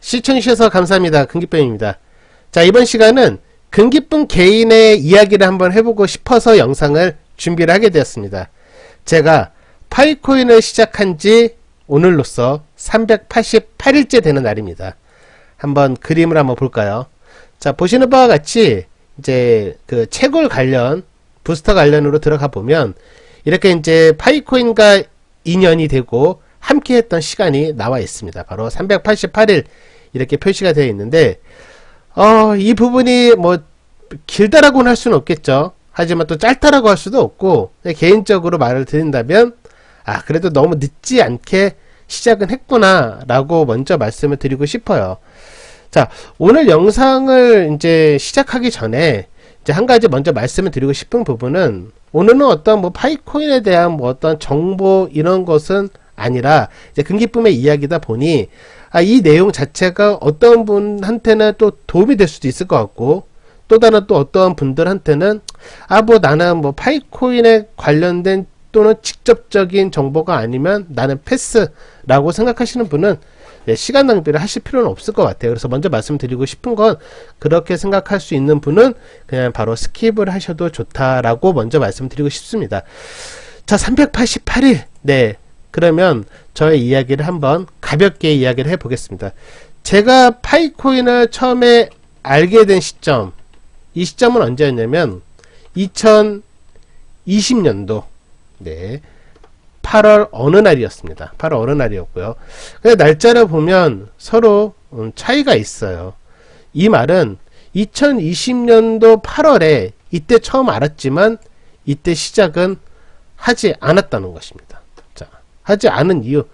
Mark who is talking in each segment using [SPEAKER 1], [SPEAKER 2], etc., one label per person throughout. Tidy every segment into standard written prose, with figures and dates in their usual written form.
[SPEAKER 1] 시청해주셔서 감사합니다. 금기쁨입니다. 자, 이번 시간은 금기쁨 개인의 이야기를 한번 해보고 싶어서 영상을 준비를 하게 되었습니다. 제가 파이코인을 시작한 지 오늘로써 388일째 되는 날입니다. 한번 그림을 한번 볼까요? 자, 보시는 바와 같이 이제 그 채굴 관련, 부스터 관련으로 들어가 보면 이렇게 이제 파이코인과 인연이 되고 함께 했던 시간이 나와 있습니다. 바로 388일 이렇게 표시가 되어 있는데 이 부분이 뭐 길다라고는 할 수는 없겠죠. 하지만 또 짧다라고 할 수도 없고, 개인적으로 말을 드린다면 그래도 너무 늦지 않게 시작은 했구나 라고 먼저 말씀을 드리고 싶어요. 자, 오늘 영상을 이제 시작하기 전에 이제 한 가지 먼저 말씀을 드리고 싶은 부분은, 오늘은 어떤 뭐 파이코인에 대한 뭐 어떤 정보 이런 것은 아니라 이제 금기쁨의 이야기다 보니 이 내용 자체가 어떤 분한테는 또 도움이 될 수도 있을 것 같고, 또 다른 또 어떠한 분들한테는 뭐 나는 뭐 파이코인에 관련된 또는 직접적인 정보가 아니면 나는 패스라고 생각하시는 분은 시간 낭비를 하실 필요는 없을 것 같아요. 그래서 먼저 말씀드리고 싶은 건, 그렇게 생각할 수 있는 분은 그냥 바로 스킵을 하셔도 좋다라고 먼저 말씀드리고 싶습니다. 자, 388일. 네. 그러면 저의 이야기를 한번 가볍게 이야기를 해 보겠습니다. 제가 파이코인을 처음에 알게 된 시점, 이 시점은 언제였냐면 2020년도 8월 어느 날이었습니다. 8월 어느 날이었고요. 근데 날짜를 보면 서로 차이가 있어요. 이 말은 2020년도 8월에 이때 처음 알았지만 이때 시작은 하지 않았다는 것입니다. 자, 하지 않은 이유,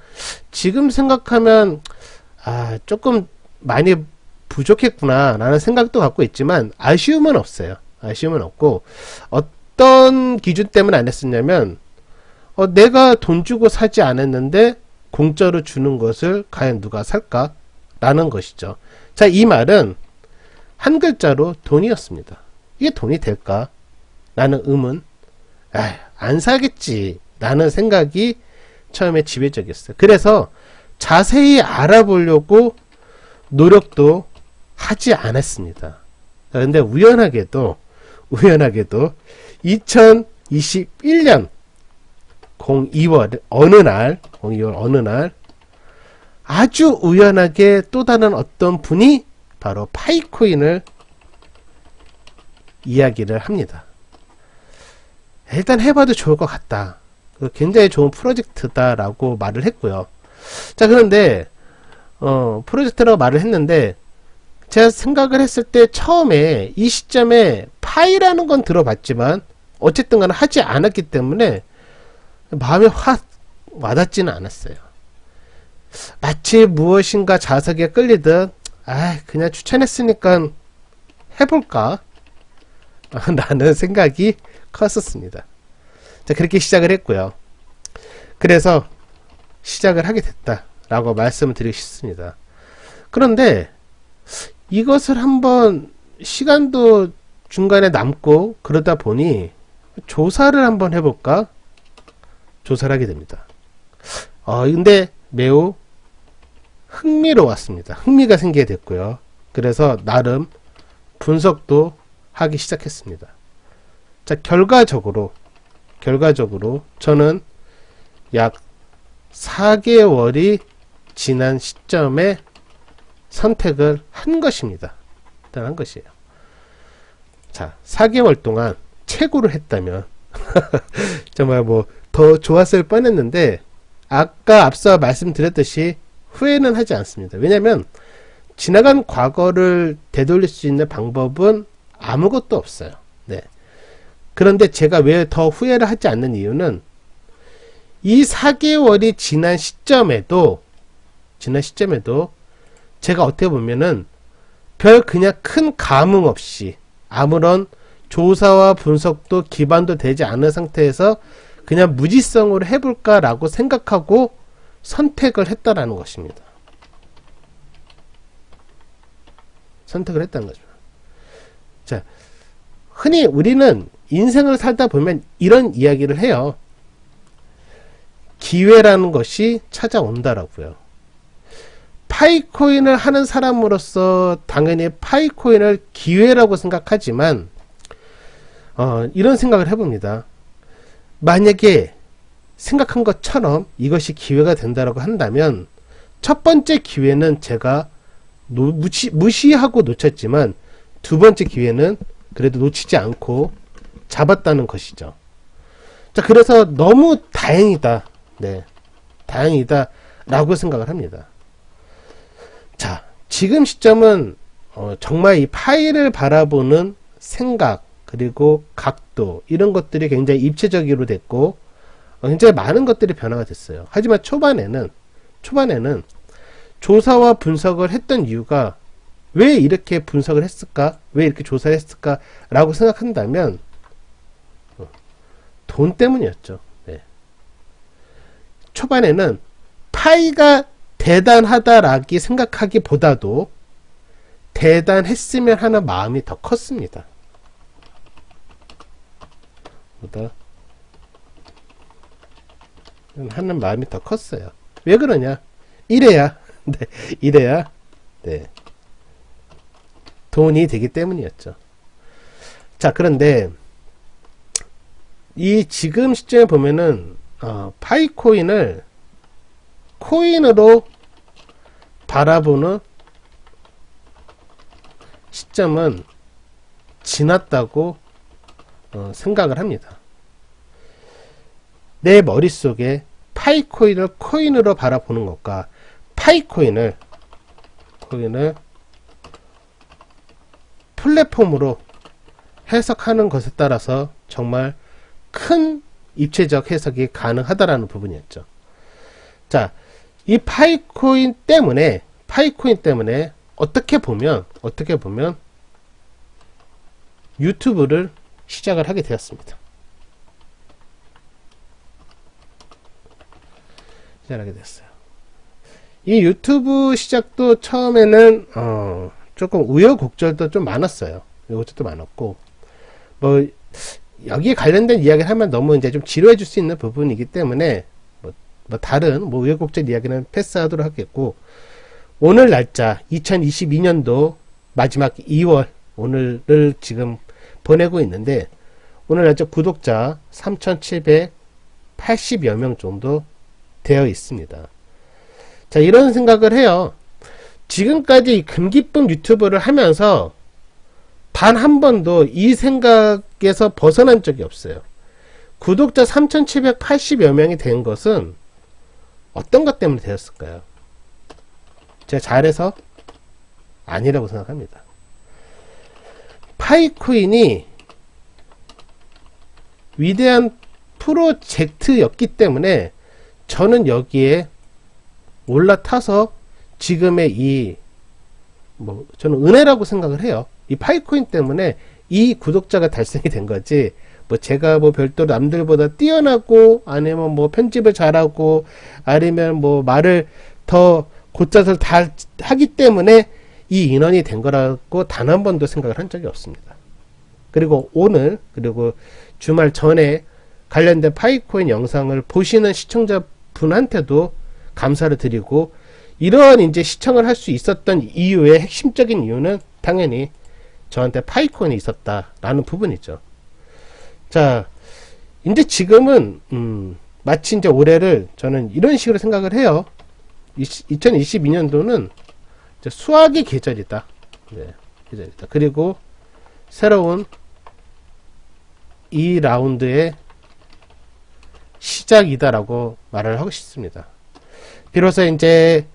[SPEAKER 1] 지금 생각하면 조금 많이 부족했구나 라는 생각도 갖고 있지만 아쉬움은 없어요. 아쉬움은 없고, 어떤 기준 때문에 안 했었냐면 내가 돈 주고 사지 않았는데 공짜로 주는 것을 과연 누가 살까? 라는 것이죠. 자, 이 말은 한 글자로 돈이었습니다. 이게 돈이 될까? 라는 의문, 안 사겠지 라는 생각이 처음에 지배적이었어요. 그래서 자세히 알아보려고 노력도 하지 않았습니다. 그런데 우연하게도 2021년 02월 어느 날 아주 우연하게 또 다른 어떤 분이 바로 파이코인을 이야기를 합니다. 일단 해봐도 좋을 것 같다. 굉장히 좋은 프로젝트다 라고 말을 했고요. 자, 그런데 프로젝트라고 말을 했는데, 제가 생각을 했을 때 처음에 이 시점에 파이라는 건 들어봤지만 어쨌든 간에 하지 않았기 때문에 마음에 확 와닿지는 않았어요. 마치 무엇인가 자석에 끌리듯 그냥 추천했으니까 해볼까 라는 생각이 컸었습니다. 자, 그렇게 시작을 했고요. 그래서 시작을 하게 됐다 라고 말씀을 드리고 싶습니다. 그런데 이것을 한번, 시간도 중간에 남고 그러다 보니 조사를 한번 해볼까? 조사를 하게 됩니다. 근데 매우 흥미로웠습니다. 흥미가 생기게 됐고요. 그래서 나름 분석도 하기 시작했습니다. 자, 결과적으로 저는 약 4개월이 지난 시점에 선택을 한 것입니다. 일단 한 것이에요. 자, 4개월 동안 채굴을 했다면 정말 뭐 더 좋았을 뻔했는데, 앞서 말씀드렸듯이 후회는 하지 않습니다. 왜냐면 지나간 과거를 되돌릴 수 있는 방법은 아무것도 없어요. 네. 그런데 제가 왜 더 후회를 하지 않는 이유는, 이 4개월이 지난 시점에도 제가 어떻게 보면은 그냥 큰 감흥 없이, 아무런 조사와 분석도 기반도 되지 않은 상태에서 그냥 무지성으로 해볼까 라고 생각하고 선택을 했다라는 것입니다. 선택을 했다는 거죠. 자, 흔히 우리는 인생을 살다 보면 이런 이야기를 해요. 기회라는 것이 찾아온다라고요. 파이코인을 하는 사람으로서 당연히 파이코인을 기회라고 생각하지만 이런 생각을 해봅니다. 만약에 생각한 것처럼 이것이 기회가 된다라고 한다면 첫 번째 기회는 제가 무시하고 놓쳤지만 두 번째 기회는 그래도 놓치지 않고 잡았다는 것이죠. 자, 그래서 너무 다행이다. 네. 다행이다. 라고 생각을 합니다. 자, 지금 시점은 정말 이 파일을 바라보는 생각, 그리고 각도, 이런 것들이 굉장히 입체적으로 됐고, 굉장히 많은 것들이 변화가 됐어요. 하지만 초반에는 조사와 분석을 했던 이유가 왜 이렇게 분석을 했을까? 왜 이렇게 조사를 했을까? 라고 생각한다면 돈 때문이었죠. 네. 초반에는 파이가 대단하다라기 생각하기보다도 대단했으면 하는 마음이 더 컸습니다. 하는 마음이 더 컸어요. 왜 그러냐? 이래야 네. 돈이 되기 때문이었죠. 자, 그런데 이 지금 시점에 보면은 파이코인을 코인으로 바라보는 시점은 지났다고 생각을 합니다. 내 머릿속에 파이코인을 코인으로 바라보는 것과 파이코인을 플랫폼으로 해석하는 것에 따라서 정말 큰 입체적 해석이 가능하다라는 부분이었죠. 자, 이 파이코인 때문에 어떻게 보면 유튜브를 시작을 하게 되었습니다. 시작하게 됐어요. 이 유튜브 시작도 처음에는 조금 우여곡절도 좀 많았어요. 우여곡절도 많았고, 뭐 여기에 관련된 이야기를 하면 너무 이제 좀 지루해 줄 수 있는 부분이기 때문에 다른 우여곡절 이야기는 패스하도록 하겠고, 오늘 날짜 2022년도 마지막 2월 오늘을 지금 보내고 있는데, 오늘 날짜 구독자 3,780여 명 정도 되어 있습니다. 자, 이런 생각을 해요. 지금까지 금기쁨 유튜브를 하면서 단 한 번도 이 생각에서 벗어난 적이 없어요. 구독자 3,780여 명이 된 것은 어떤 것 때문에 되었을까요? 제가 잘해서? 아니라고 생각합니다. 파이코인이 위대한 프로젝트였기 때문에 저는 여기에 올라타서 지금의 저는 은혜라고 생각을 해요. 이 파이코인 때문에 이 구독자가 달성이 된 거지, 제가 별도로 남들보다 뛰어나고, 아니면 편집을 잘하고, 아니면 말을 더 곧잘을 다 하기 때문에 이 인원이 된 거라고 단 한 번도 생각을 한 적이 없습니다. 그리고 오늘, 그리고 주말 전에 관련된 파이코인 영상을 보시는 시청자분한테도 감사를 드리고, 이러한 이제 시청을 할 수 있었던 이유의 핵심적인 이유는 당연히 저한테 파이코인이 있었다라는 부분이죠. 자, 이제 지금은 마치 이제 올해를 저는 이런 식으로 생각을 해요. 2022년도는 이제 수학의 계절이다. 네, 계절이다. 그리고 새로운 이 라운드의 시작이다라고 말을 하고 싶습니다. 비로소 이제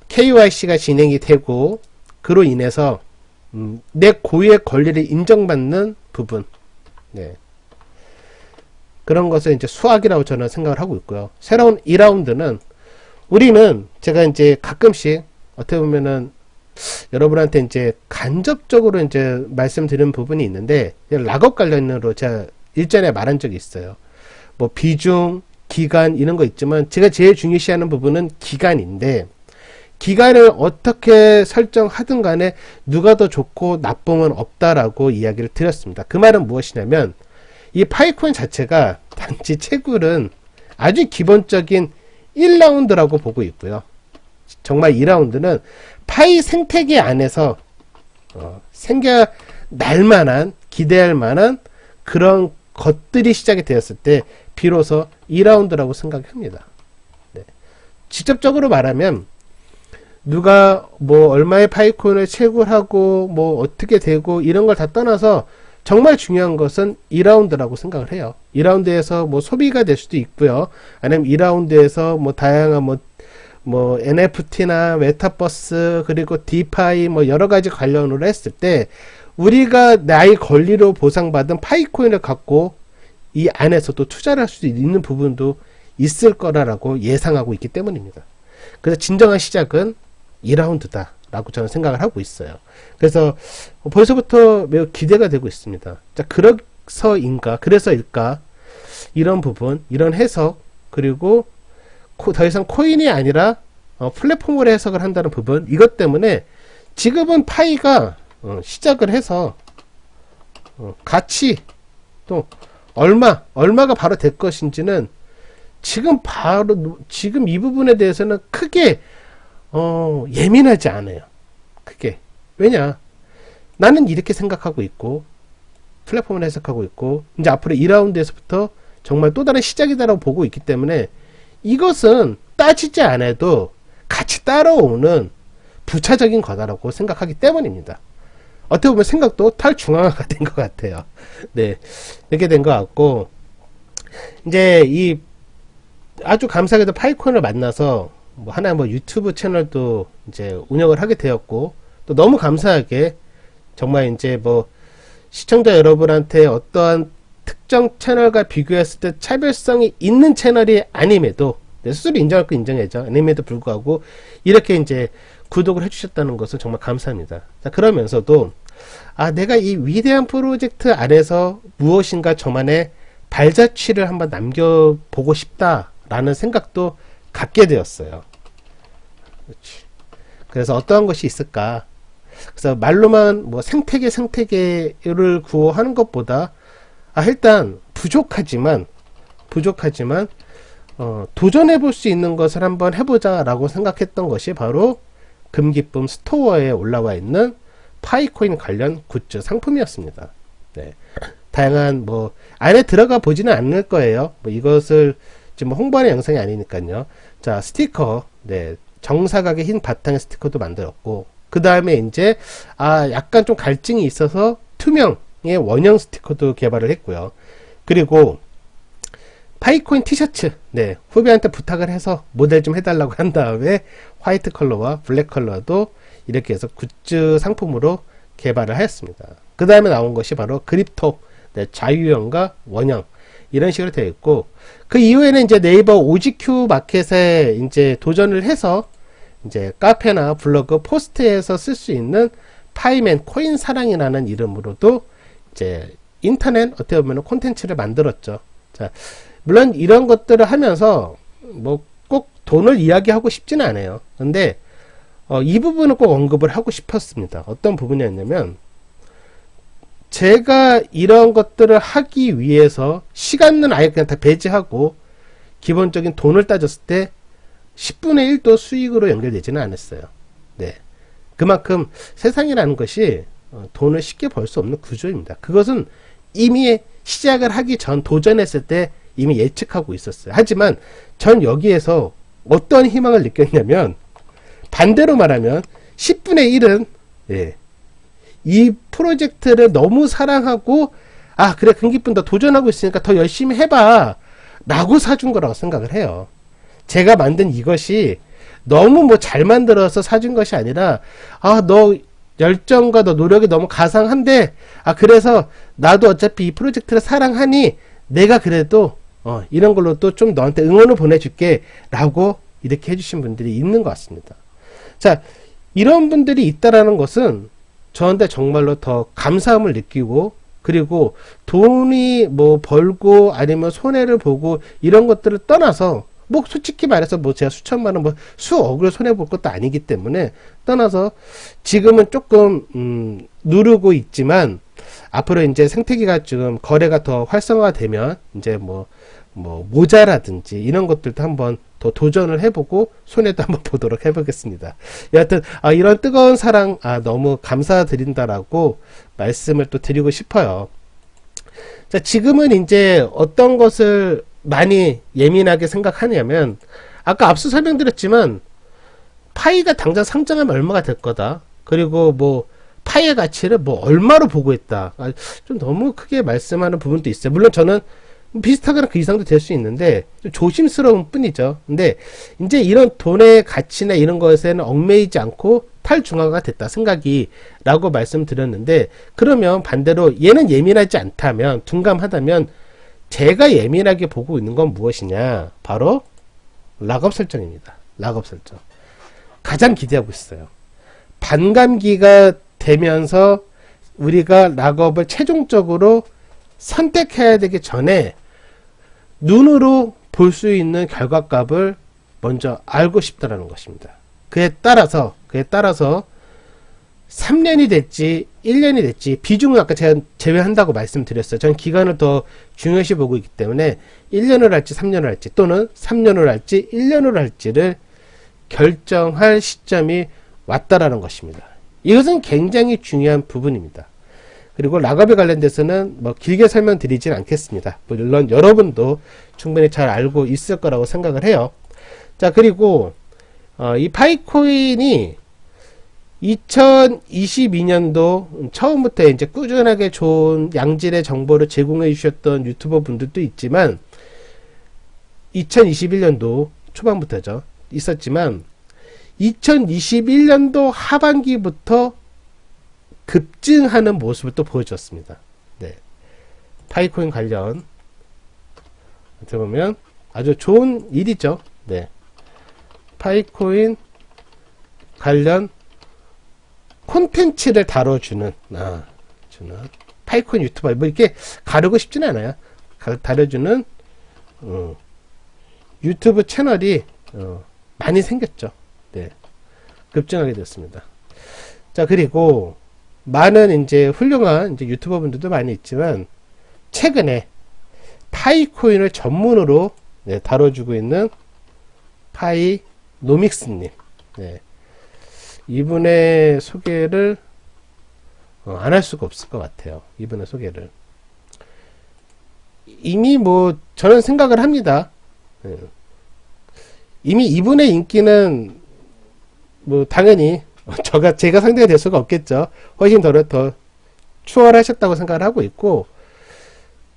[SPEAKER 1] KYC가 진행이 되고, 그로 인해서 내 고유의 권리를 인정받는 부분, 네, 그런 것을 이제 수학이라고 저는 생각을 하고 있고요. 새로운 2라운드는 우리는 제가 이제 가끔씩 어떻게 보면은 여러분한테 이제 간접적으로 이제 말씀드리는 부분이 있는데, 락업 관련으로 제가 일전에 말한 적이 있어요. 비중, 기간 이런 거 있지만 제가 제일 중요시하는 부분은 기간인데, 기간을 어떻게 설정하든 간에 누가 더 좋고 나쁨은 없다라고 이야기를 드렸습니다. 그 말은 무엇이냐면, 이 파이코인 자체가 단지 채굴은 아주 기본적인 1라운드라고 보고 있고요. 정말 2라운드는 파이 생태계 안에서 생겨날 만한, 기대할 만한 그런 것들이 시작이 되었을 때 비로소 2라운드라고 생각합니다. 네. 직접적으로 말하면 누가 뭐 얼마의 파이코인을 채굴하고 뭐 어떻게 되고 이런 걸 다 떠나서 정말 중요한 것은 2라운드라고 생각을 해요. 2라운드에서 뭐 소비가 될 수도 있고요. 아니면 2라운드에서 뭐 다양한 뭐 NFT나 메타버스 그리고 디파이 뭐 여러 가지 관련으로 했을 때 우리가 나의 권리로 보상받은 파이코인을 갖고 이 안에서도 투자를 할 수 있는 부분도 있을 거라고 예상하고 있기 때문입니다. 그래서 진정한 시작은 2라운드다 라고 저는 생각을 하고 있어요. 그래서 벌써부터 매우 기대가 되고 있습니다. 자, 그래서일까 이런 부분, 이런 해석, 그리고 더 이상 코인이 아니라 플랫폼으로 해석을 한다는 부분, 이것 때문에 지금은 파이가 시작을 해서 같이 또 얼마가 바로 될 것인지는 지금 이 부분에 대해서는 크게 예민하지 않아요. 크게. 왜냐? 나는 이렇게 생각하고 있고 플랫폼을 해석하고 있고 이제 앞으로 2라운드에서부터 정말 또 다른 시작이다라고 보고 있기 때문에 이것은 따지지 않아도 같이 따라오는 부차적인 거다라고 생각하기 때문입니다. 어떻게 보면 생각도 탈중앙화가 된 것 같아요. 네, 이렇게 된 것 같고 이제 이 아주 감사하게도 파이콘을 만나서 뭐 하나 뭐 유튜브 채널도 이제 운영을 하게 되었고 또 너무 감사하게 정말 이제 뭐 시청자 여러분한테 어떠한 특정 채널과 비교했을 때 차별성이 있는 채널이 아님에도 스스로 인정할 거 인정해죠. 아님에도 불구하고 이렇게 이제 구독을 해주셨다는 것은 정말 감사합니다. 자, 그러면서도 내가 이 위대한 프로젝트 안에서 무엇인가 저만의 발자취를 한번 남겨보고 싶다라는 생각도 갖게 되었어요. 그렇지. 그래서 어떠한 것이 있을까? 그래서 말로만 뭐 생태계를 구호하는 것보다 일단 부족하지만 도전해 볼 수 있는 것을 한번 해보자 라고 생각했던 것이 바로 금기쁨 스토어에 올라와 있는 파이코인 관련 굿즈 상품이었습니다. 네. 다양한 뭐 안에 들어가 보지는 않을 거예요. 뭐 이것을 지금 홍보하는 영상이 아니니까요. 자, 스티커, 네, 정사각의 흰 바탕의 스티커도 만들었고, 그 다음에 이제 약간 좀 갈증이 있어서 투명의 원형 스티커도 개발을 했고요. 그리고 파이코인 티셔츠, 네, 후배한테 부탁을 해서 모델 좀 해달라고 한 다음에 화이트 컬러와 블랙 컬러도 이렇게 해서 굿즈 상품으로 개발을 하였습니다. 그 다음에 나온 것이 바로 그립톡, 네, 자유형과 원형 이런 식으로 되어 있고, 그 이후에는 이제 네이버 OGQ 마켓에 이제 도전을 해서 이제 카페나 블로그 포스트에서 쓸 수 있는 파이맨 코인 사랑이라는 이름으로도 이제 인터넷 어떻게 보면 콘텐츠를 만들었죠. 자, 물론 이런 것들을 하면서 뭐 꼭 돈을 이야기하고 싶지는 않아요. 근데 이 부분은 꼭 언급을 하고 싶었습니다. 어떤 부분이었냐면 제가 이런 것들을 하기 위해서 시간은 아예 그냥 다 배제하고 기본적인 돈을 따졌을 때 10분의 1도 수익으로 연결되지는 않았어요. 네. 그만큼 세상이라는 것이 돈을 쉽게 벌 수 없는 구조입니다. 그것은 이미 시작을 하기 전 도전했을 때 이미 예측하고 있었어요. 하지만 전 여기에서 어떤 희망을 느꼈냐면 반대로 말하면 10분의 1은 이 프로젝트를 너무 사랑하고 그래 금기쁨 더 도전하고 있으니까 더 열심히 해봐 라고 사준 거라고 생각을 해요. 제가 만든 이것이 너무 뭐 잘 만들어서 사준 것이 아니라 너 열정과 너 노력이 너무 가상한데 그래서 나도 어차피 이 프로젝트를 사랑하니 내가 그래도 이런 걸로 또 좀 너한테 응원을 보내줄게 라고 이렇게 해주신 분들이 있는 것 같습니다. 자, 이런 분들이 있다라는 것은 저한테 정말로 더 감사함을 느끼고, 그리고 돈이 뭐 벌고 아니면 손해를 보고 이런 것들을 떠나서 뭐 솔직히 말해서 뭐 제가 수천만 원, 뭐 수억을 손해 볼 것도 아니기 때문에 떠나서 지금은 조금 누르고 있지만 앞으로 이제 생태계가 지금 거래가 더 활성화되면 이제 뭐 모자라든지 이런 것들도 한번 더 도전을 해보고 손해도 한번 보도록 해보겠습니다. 여하튼 이런 뜨거운 사랑 너무 감사드린다라고 말씀을 또 드리고 싶어요. 자, 지금은 이제 어떤 것을 많이 예민하게 생각하냐면, 아까 앞서 설명드렸지만 파이가 당장 상장하면 얼마가 될 거다, 그리고 뭐 파이의 가치를 뭐 얼마로 보고 있다, 좀 너무 크게 말씀하는 부분도 있어요. 물론 저는 비슷하거나 그 이상도 될 수 있는데 좀 조심스러운 뿐이죠. 근데 이제 이런 돈의 가치나 이런 것에는 얽매이지 않고 탈중화가 됐다 생각이 라고 말씀드렸는데, 그러면 반대로 얘는 예민하지 않다면, 둔감하다면 제가 예민하게 보고 있는 건 무엇이냐, 바로 락업 설정입니다. 락업 설정 가장 기대하고 있어요. 반감기가 되면서 우리가 락업을 최종적으로 선택해야 되기 전에 눈으로 볼 수 있는 결과값을 먼저 알고 싶다라는 것입니다. 그에 따라서 3년이 될지 1년이 될지 비중은 아까 제가 제외한다고 말씀드렸어요. 전 기간을 더 중요시 보고 있기 때문에 1년을 할지 3년을 할지, 또는 3년을 할지 1년을 할지를 결정할 시점이 왔다라는 것입니다. 이것은 굉장히 중요한 부분입니다. 그리고 락업에 관련돼서는 뭐 길게 설명드리진 않겠습니다. 물론 여러분도 충분히 잘 알고 있을 거라고 생각을 해요. 자, 그리고 이 파이코인이 2022년도 처음부터 이제 꾸준하게 좋은 양질의 정보를 제공해 주셨던 유튜버 분들도 있지만, 2021년도 초반부터죠, 있었지만 2021년도 하반기부터 급증하는 모습을 또 보여줬습니다. 네. 파이코인 관련 어떻게 보면 아주 좋은 일이죠. 네. 파이코인 관련 콘텐츠를 다뤄주는 파이코인 유튜버, 뭐 이렇게 가르고 싶지는 않아요. 다뤄주는 유튜브 채널이 많이 생겼죠. 네. 급증하게 됐습니다. 자, 그리고 많은 이제 훌륭한 이제 유튜버 분들도 많이 있지만, 최근에 파이코인을 전문으로 다뤄주고 있는 파이노믹스님, 이분의 소개를 안 할 수가 없을 것 같아요. 이분의 소개를 이미 뭐 저는 생각을 합니다. 이미 이분의 인기는 뭐 당연히 제가 상대가 될 수가 없겠죠. 훨씬 더 추월하셨다고 생각을 하고 있고,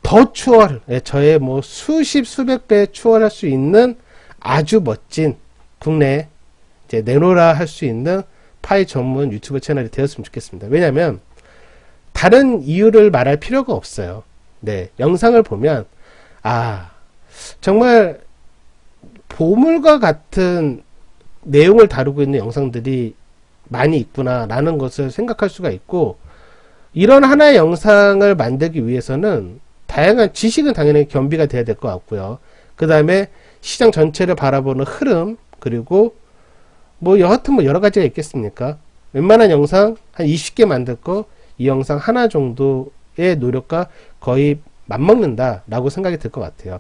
[SPEAKER 1] 더 추월, 저의 뭐 수십 수백 배 추월할 수 있는 아주 멋진 국내 이제 내노라 할 수 있는 파이 전문 유튜브 채널이 되었으면 좋겠습니다. 왜냐하면 다른 이유를 말할 필요가 없어요. 네, 영상을 보면 정말 보물과 같은 내용을 다루고 있는 영상들이 많이 있구나 라는 것을 생각할 수가 있고, 이런 하나의 영상을 만들기 위해서는 다양한 지식은 당연히 겸비가 돼야 될 것 같고요. 그 다음에 시장 전체를 바라보는 흐름, 그리고 뭐 여하튼 뭐 여러 가지가 있겠습니까? 웬만한 영상 한 20개 만들 거 이 영상 하나 정도의 노력과 거의 맞먹는다 라고 생각이 들 것 같아요.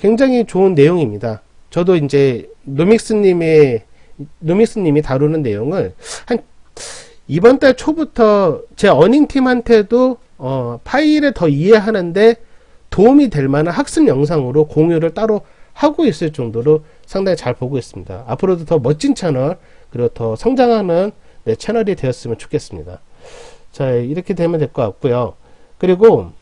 [SPEAKER 1] 굉장히 좋은 내용입니다. 저도 이제 노믹스님이 다루는 내용을 이번 달 초부터 제 어닝팀한테도 파이를 더 이해하는데 도움이 될 만한 학습 영상으로 공유를 따로 하고 있을 정도로 상당히 잘 보고 있습니다. 앞으로도 더 멋진 채널, 그리고 더 성장하는 채널이 되었으면 좋겠습니다. 자, 이렇게 되면 될 것 같고요. 그리고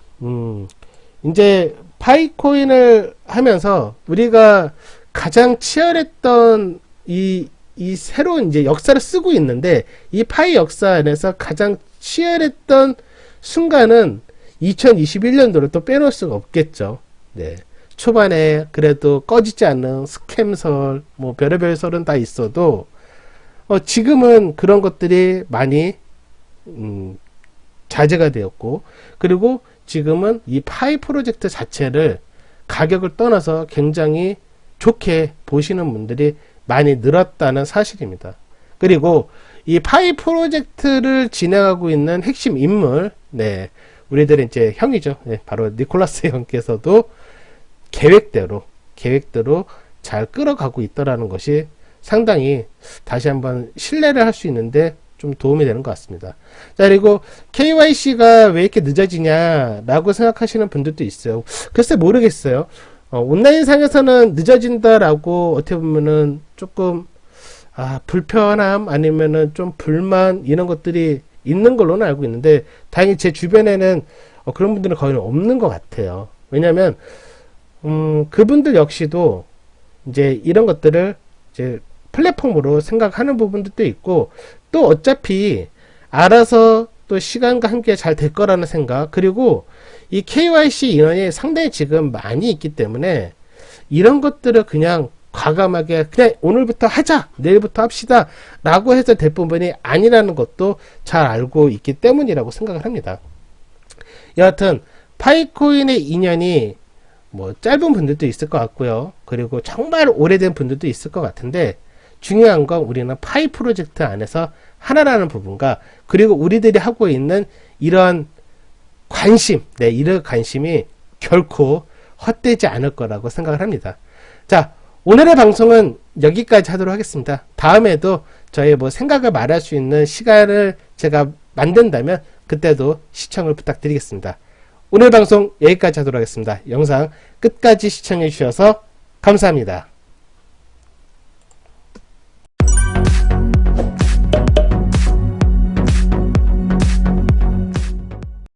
[SPEAKER 1] 이제 파이코인을 하면서 우리가 가장 치열했던 이 새로운 이제 역사를 쓰고 있는데, 이 파이 역사 안에서 가장 치열했던 순간은 2021년도를 또 빼놓을 수가 없겠죠. 네. 초반에 그래도 꺼지지 않는 스캠설, 뭐 별의별 설은 다 있어도 지금은 그런 것들이 많이 자제가 되었고, 그리고 지금은 이 파이 프로젝트 자체를 가격을 떠나서 굉장히 좋게 보시는 분들이 많이 늘었다는 사실입니다. 그리고 이 파이 프로젝트를 진행하고 있는 핵심 인물, 우리들의 이제 형이죠. 바로 니콜라스 형께서도 계획대로 잘 끌어가고 있다라는 것이 상당히 다시 한번 신뢰를 할 수 있는데 좀 도움이 되는 것 같습니다. 자, 그리고 KYC가 왜 이렇게 늦어지냐라고 생각하시는 분들도 있어요. 글쎄 모르겠어요. 온라인상에서는 늦어진다라고 어떻게 보면은 조금 불편함 아니면은 좀 불만 이런 것들이 있는 걸로는 알고 있는데 다행히 제 주변에는 그런 분들은 거의 없는 것 같아요. 왜냐하면 그분들 역시도 이제 이런 것들을 이제 플랫폼으로 생각하는 부분들도 있고 또 어차피 알아서 또 시간과 함께 잘 될 거라는 생각, 그리고 이 KYC 인원이 상당히 지금 많이 있기 때문에 이런 것들을 그냥 과감하게 그냥 오늘부터 하자, 내일부터 합시다 라고 해서 될 부분이 아니라는 것도 잘 알고 있기 때문이라고 생각을 합니다. 여하튼 파이코인의 인연이 뭐 짧은 분들도 있을 것 같고요. 그리고 정말 오래된 분들도 있을 것 같은데 중요한 건 우리는 파이 프로젝트 안에서 하나라는 부분과 그리고 우리들이 하고 있는 이런 관심, 이런 관심이 결코 헛되지 않을 거라고 생각을 합니다. 자, 오늘의 방송은 여기까지 하도록 하겠습니다. 다음에도 저의 뭐 생각을 말할 수 있는 시간을 제가 만든다면 그때도 시청을 부탁드리겠습니다. 오늘 방송 여기까지 하도록 하겠습니다. 영상 끝까지 시청해 주셔서 감사합니다.